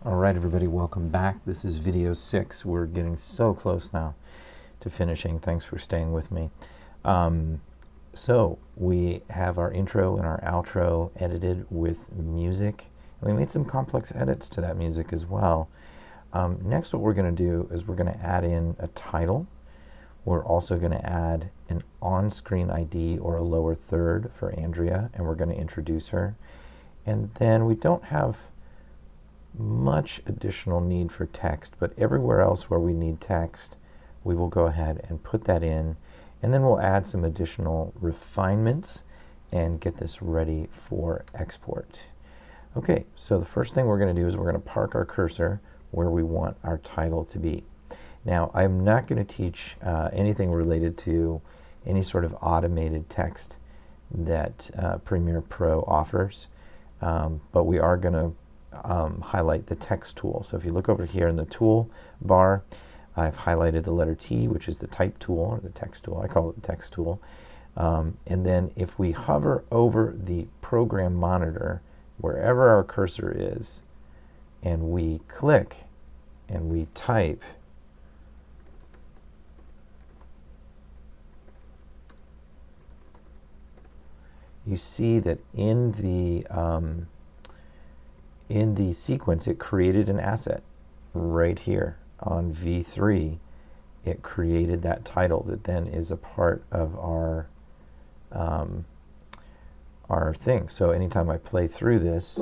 All right, everybody, welcome back. This is video 6. We're getting so close now to finishing. Thanks for staying with me. So we have our intro and our outro edited with music. We made some complex edits to that music as well. Next, what we're going to do is we're going to add in a title. We're also going to add an on-screen ID or a lower third for Andrea, and we're going to introduce her. And then we don't have much additional need for text, but everywhere else where we need text, we will go ahead and put that in, and then we'll add some additional refinements and get this ready for export. Okay, so the first thing we're going to do is we're going to park our cursor where we want our title to be. Now, I'm not going to teach anything related to any sort of automated text that Premiere Pro offers, but we are going to highlight the text tool. So if you look over here in the tool bar, I've highlighted the letter T, which is the type tool, or the text tool. I call it the text tool. And then if we hover over the program monitor, wherever our cursor is, and we click and we type, you see that in the sequence, it created an asset right here on V3. It created that title that then is a part of our thing. So anytime I play through this,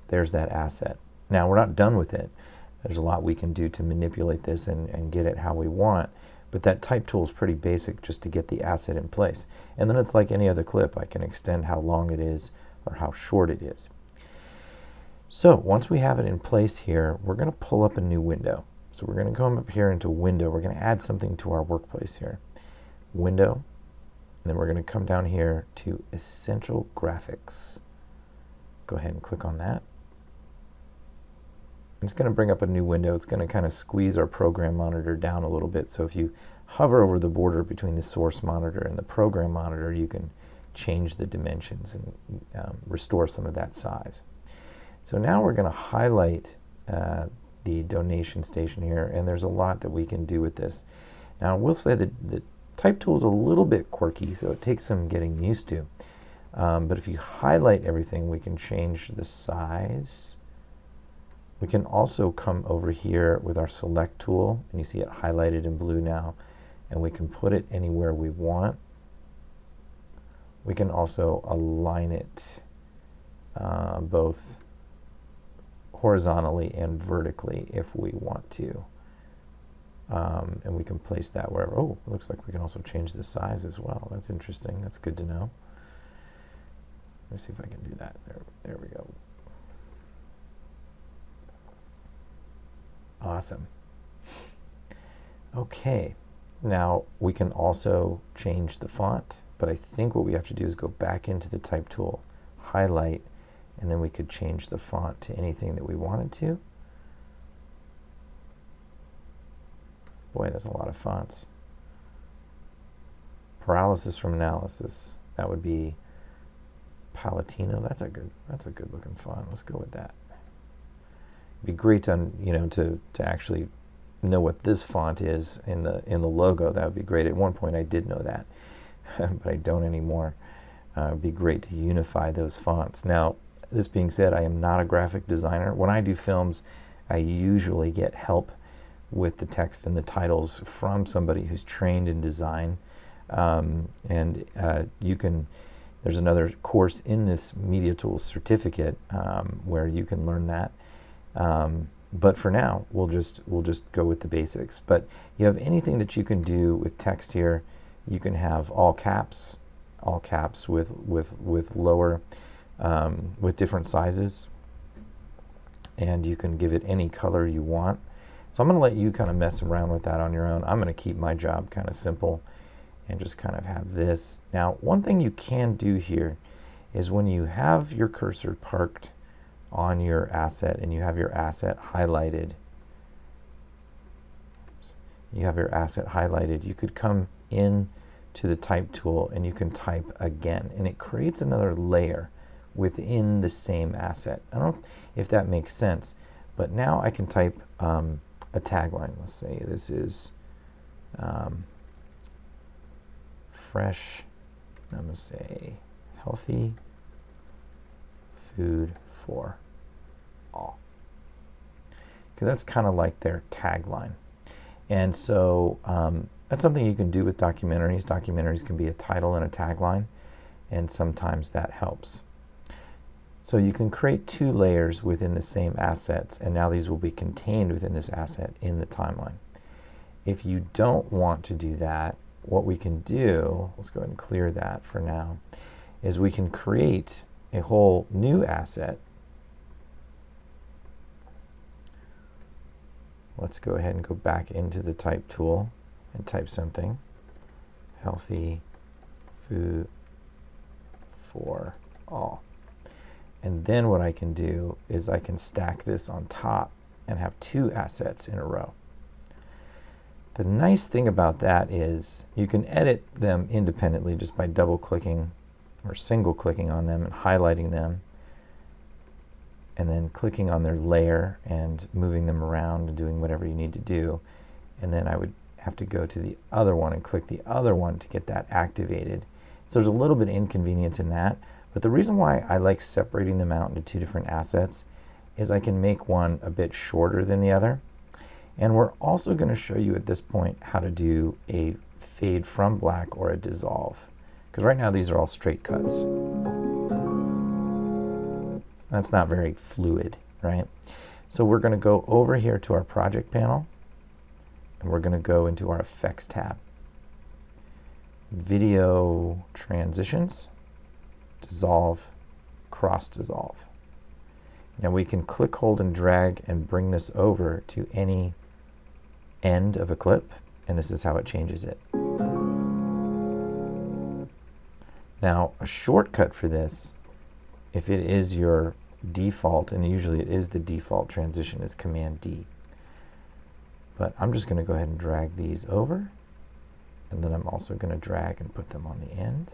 there's that asset. Now, we're not done with it. There's a lot we can do to manipulate this and get it how we want. But that type tool is pretty basic just to get the asset in place. And then it's like any other clip. I can extend how long it is or how short it is. So once we have it in place here, we're going to pull up a new window. So we're going to come up here into Window. We're going to add something to our workplace here. Window, and then we're going to come down here to Essential Graphics. Go ahead and click on that. It's going to bring up a new window. It's going to kind of squeeze our program monitor down a little bit. So if you hover over the border between the source monitor and the program monitor, you can change the dimensions and restore some of that size. So now we're going to highlight the donation station here, and there's a lot that we can do with this. Now, I will say that the type tool is a little bit quirky, so it takes some getting used to. But if you highlight everything, we can change the size. We can also come over here with our select tool, and you see it highlighted in blue now, and we can put it anywhere we want. We can also align it both horizontally and vertically if we want to. And we can place that wherever. Oh, it looks like we can also change the size as well. That's interesting. That's good to know. Let me see if I can do that. There we go. Awesome. Okay. Now we can also change the font. But I think what we have to do is go back into the type tool, highlight, and then we could change the font to anything that we wanted to. Boy, there's a lot of fonts. Paralysis from analysis. That would be Palatino. That's a good looking font. Let's go with that. It'd be great to actually know what this font is in the logo. That would be great. At one point I did know that. But I don't anymore. It would be great to unify those fonts. Now, this being said, I am not a graphic designer. When I do films, I usually get help with the text and the titles from somebody who's trained in design. There's another course in this Media Tools certificate where you can learn that. But for now, we'll just go with the basics. But you have anything that you can do with text here. You can have all caps with lower, with different sizes, and you can give it any color you want. So I'm going to let you kind of mess around with that on your own. I'm going to keep my job kind of simple and just kind of have this. Now, one thing you can do here is when you have your cursor parked on your asset and you have your asset highlighted, you could come in to the type tool and you can type again, and it creates another layer within the same asset. I don't know if that makes sense, but now I can type a tagline. Let's say this is fresh, I'm going to say healthy food for all. Because that's kind of like their tagline. And so that's something you can do with documentaries. Documentaries can be a title and a tagline, and sometimes that helps. So you can create two layers within the same assets, and now these will be contained within this asset in the timeline. If you don't want to do that, what we can do, let's go ahead and clear that for now, is we can create a whole new asset. Let's go ahead and go back into the type tool and type something. Healthy food for all. And then what I can do is I can stack this on top and have two assets in a row. The nice thing about that is you can edit them independently just by double clicking or single clicking on them and highlighting them, and then clicking on their layer and moving them around and doing whatever you need to do. And then I would have to go to the other one and click the other one to get that activated. So there's a little bit of inconvenience in that, but the reason why I like separating them out into two different assets is I can make one a bit shorter than the other. And we're also going to show you at this point how to do a fade from black or a dissolve. Because right now these are all straight cuts. That's not very fluid, right? So we're going to go over here to our project panel, and we're going to go into our effects tab. Video transitions, dissolve, cross dissolve. Now we can click, hold, and drag and bring this over to any end of a clip, and this is how it changes it. Now a shortcut for this, if it is your default, and usually it is the default transition, is Command D. But I'm just going to go ahead and drag these over, and then I'm also going to drag and put them on the end.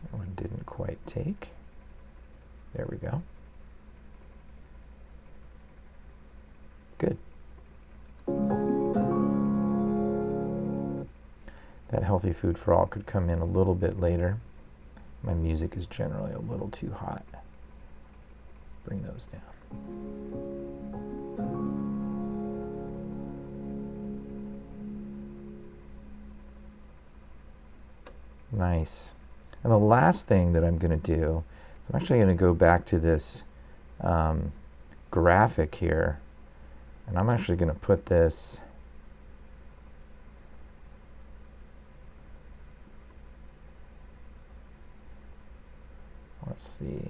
That one didn't quite take. There we go. Good. That healthy food for all could come in a little bit later. My music is generally a little too hot. Bring those down. Nice. And the last thing that I'm going to do is I'm actually going to go back to this graphic here, and I'm actually going to put this let's see,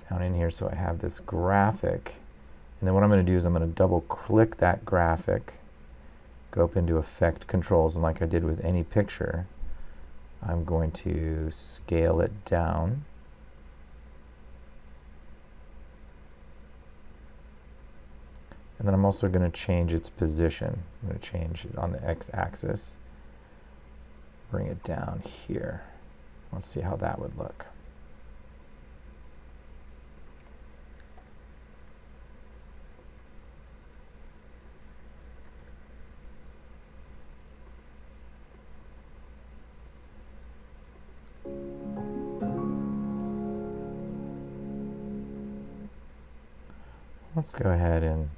down in here, so I have this graphic, and then what I'm going to do is I'm going to double click that graphic, go up into effect controls, and like I did with any picture, I'm going to scale it down. And then I'm also going to change its position. I'm going to change it on the x-axis, bring it down here. Let's see how that would look. Let's go ahead and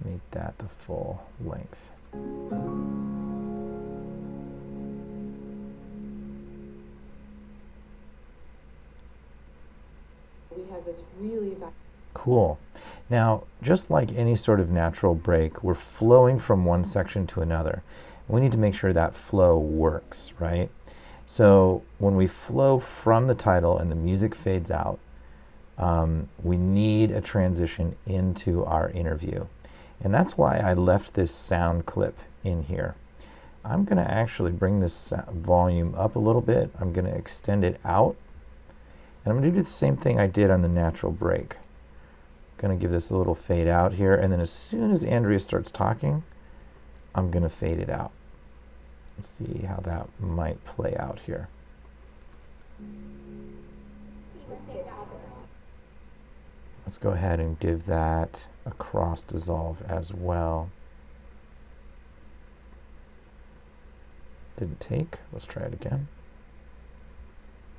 make that the full length. We have this really cool. Now, just like any sort of natural break, we're flowing from one section to another. We need to make sure that flow works, right? So when we flow from the title and the music fades out, we need a transition into our interview. And that's why I left this sound clip in here. I'm going to actually bring this volume up a little bit. I'm going to extend it out. And I'm going to do the same thing I did on the natural break. I'm going to give this a little fade out here, and then as soon as Andrea starts talking, I'm going to fade it out. Let's see how that might play out here. Let's go ahead and give that a cross dissolve as well. Didn't take. Let's try it again.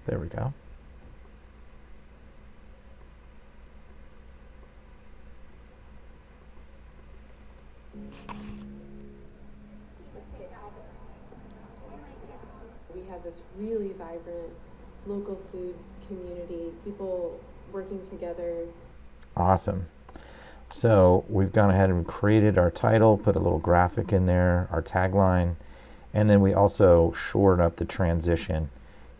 There we go. We have this really vibrant local food community, people working together. Awesome. So we've gone ahead and created our title, put a little graphic in there, our tagline, and then we also shored up the transition,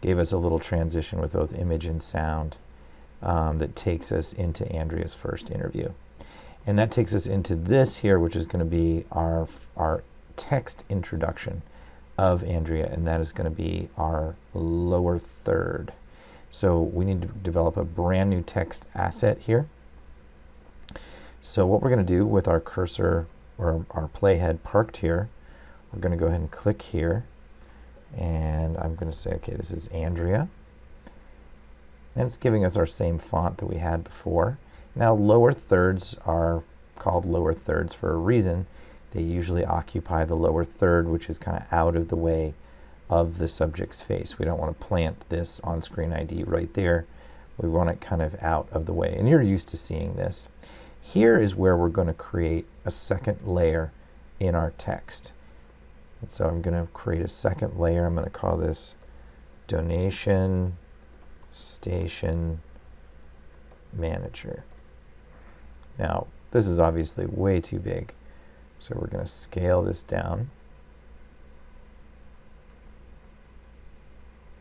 gave us a little transition with both image and sound that takes us into Andrea's first interview. And that takes us into this here, which is going to be our text introduction of Andrea, and that is going to be our lower third. So we need to develop a brand new text asset here. So what we're going to do with our cursor or our playhead parked here, we're going to go ahead and click here, and I'm going to say, okay, this is Andrea, and it's giving us our same font that we had before. Now lower thirds are called lower thirds for a reason. They usually occupy the lower third, which is kind of out of the way of the subject's face. We don't want to plant this on-screen ID right there. We want it kind of out of the way, and you're used to seeing this. Here is where we're going to create a second layer in our text. And so I'm going to create a second layer. I'm going to call this Donation Station Manager. Now, this is obviously way too big, so we're going to scale this down.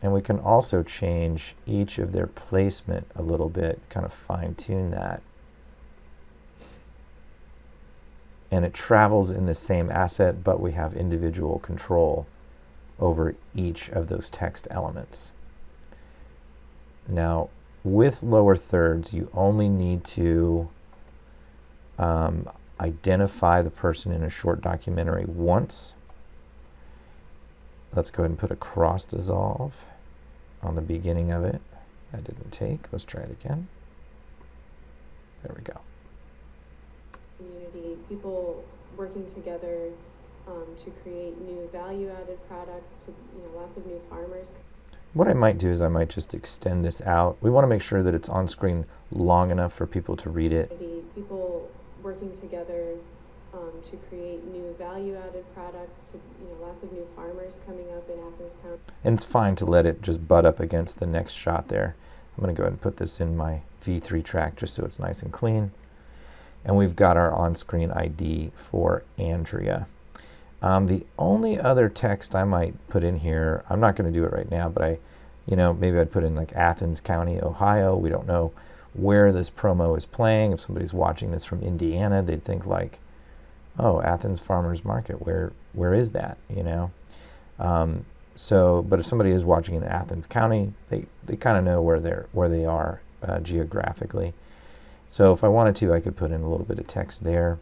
And we can also change each of their placement a little bit, kind of fine-tune that. And it travels in the same asset, but we have individual control over each of those text elements. Now, with lower thirds, you only need to identify the person in a short documentary once. Let's go ahead and put a cross dissolve on the beginning of it. That didn't take. Let's try it again. There we go. Community, people working together to create new value-added products to lots of new farmers. What I might do is I might just extend this out. We want to make sure that it's on screen long enough for people to read it. People working together to create new value-added products to lots of new farmers coming up in Athens County. And it's fine to let it just butt up against the next shot there. I'm going to go ahead and put this in my V3 track just so it's nice and clean. And we've got our on-screen ID for Andrea. The only other text I might put in here, I'm not going to do it right now, but maybe I'd put in like Athens County, Ohio. We don't know where this promo is playing. If somebody's watching this from Indiana, they'd think like, oh, Athens Farmers Market, where is that, but if somebody is watching in Athens County, they kind of know where they are geographically. So if I wanted to, I could put in a little bit of text there.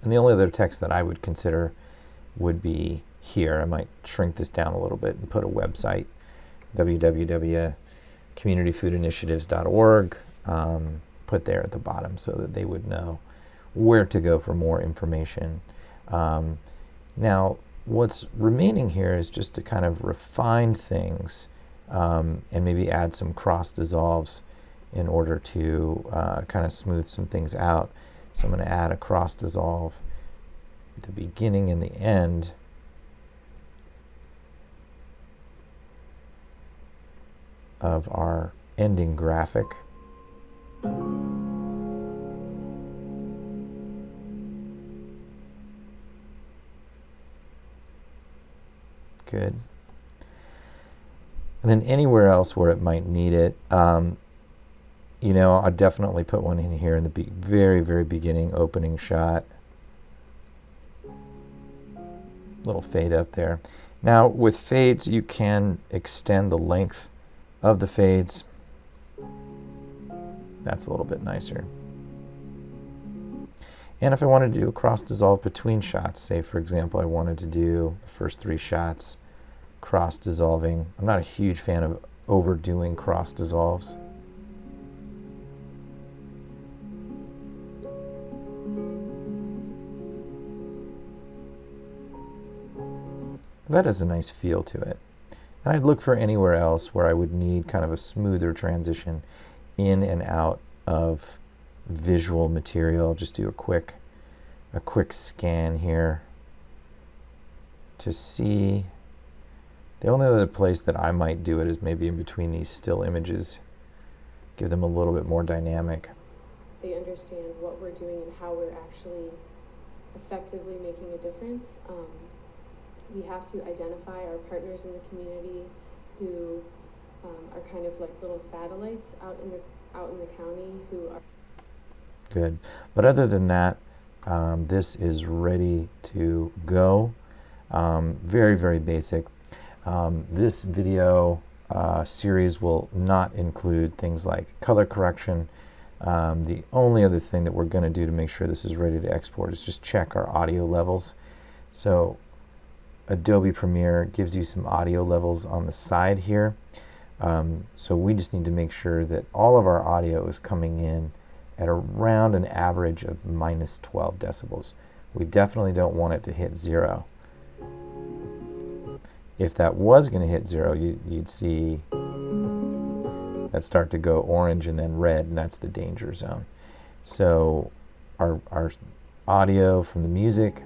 And the only other text that I would consider would be here. I might shrink this down a little bit and put a website, www.communityfoodinitiatives.org, put there at the bottom so that they would know where to go for more information. Now, what's remaining here is just to kind of refine things and maybe add some cross dissolves in order to kind of smooth some things out. So I'm going to add a cross dissolve at the beginning and the end. Of our ending graphic. Good. And then anywhere else where it might need it, I'd definitely put one in here in the very, very beginning opening shot. Little fade up there. Now with fades, you can extend the length of the fades. That's a little bit nicer. And if I wanted to do a cross dissolve between shots, say for example I wanted to do the first 3 shots cross dissolving. I'm not a huge fan of overdoing cross dissolves. That has a nice feel to it. And I'd look for anywhere else where I would need kind of a smoother transition in and out of visual material. Just do a quick scan here to see. The only other place that I might do it is maybe in between these still images. Give them a little bit more dynamic. They understand what we're doing and how we're actually effectively making a difference. We have to identify our partners in the community who are kind of like little satellites out in the county who are good. But other than that, this is ready to go. Very, very basic. This video series will not include things like color correction. The only other thing that we're going to do to make sure this is ready to export is just check our audio levels. So Adobe Premiere gives you some audio levels on the side here. So we just need to make sure that all of our audio is coming in at around an average of minus 12 decibels. We definitely don't want it to hit 0. If that was going to hit 0, you'd see that start to go orange and then red, and that's the danger zone. So our audio from the music,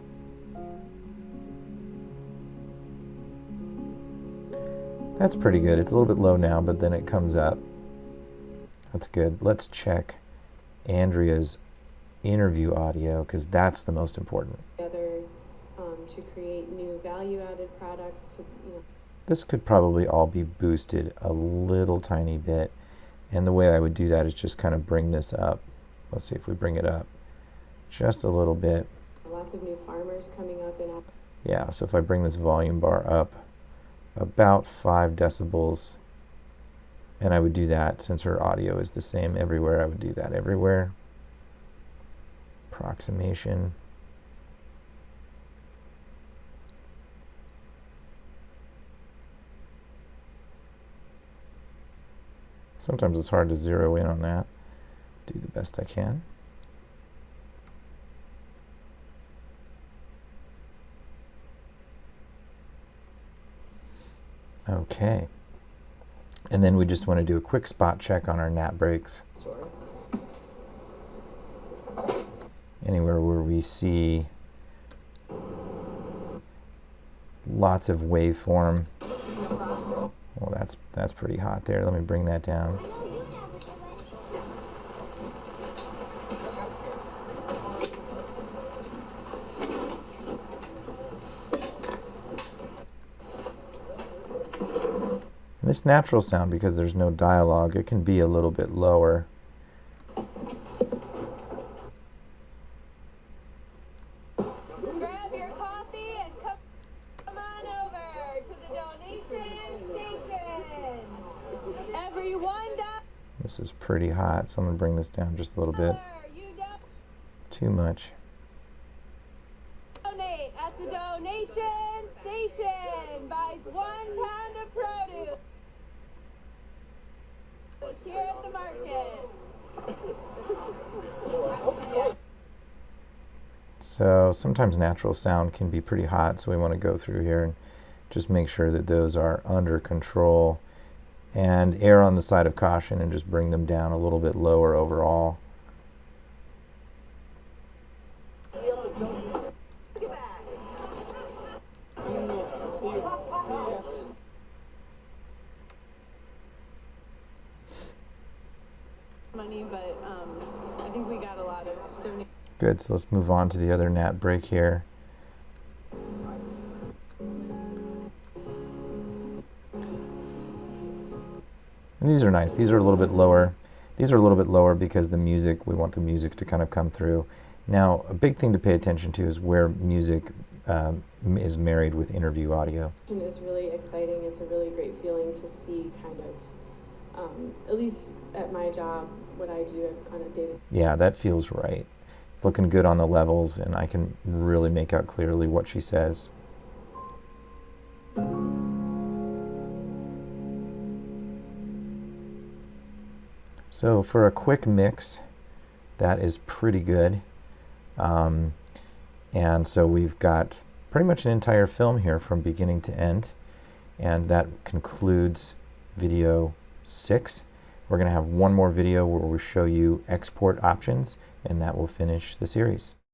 that's pretty good. It's a little bit low now, but then it comes up. That's good. Let's check Andrea's interview audio, because that's the most important. together to create new value-added products. This could probably all be boosted a little tiny bit, and the way I would do that is just kind of bring this up. Let's see if we bring it up just a little bit. Lots of new farmers coming up in. Yeah, so if I bring this volume bar up about 5 decibels, and I would do that since her audio is the same everywhere, I would do that everywhere. Approximation. Sometimes it's hard to zero in on that. Do the best I can. Okay. And then we just want to do a quick spot check on our nap breaks. Anywhere where we see lots of waveform. Well, that's pretty hot there. Let me bring that down. And this natural sound, because there's no dialogue, it can be a little bit lower. Grab your coffee and come on over to the donation station. Everyone down. This is pretty hot, so I'm going to bring this down just a little bit. Too much. Donate at the donation station. Buys 1 pound of produce. Here at the market. So sometimes natural sound can be pretty hot, so we want to go through here and just make sure that those are under control and err on the side of caution and just bring them down a little bit lower overall. Money, but I think we got a lot of donations. Good, so let's move on to the other nap break here. And these are nice. These are a little bit lower. These are a little bit lower because the music, we want the music to kind of come through. Now, a big thing to pay attention to is where music is married with interview audio. It's really exciting. It's a really great feeling to see kind of, at least at my job, what I do on a day-to-day. Yeah, that feels right. It's looking good on the levels, and I can really make out clearly what she says. So for a quick mix, that is pretty good. And so we've got pretty much an entire film here from beginning to end, and that concludes video 6. We're going to have one more video where we show you export options, and that will finish the series.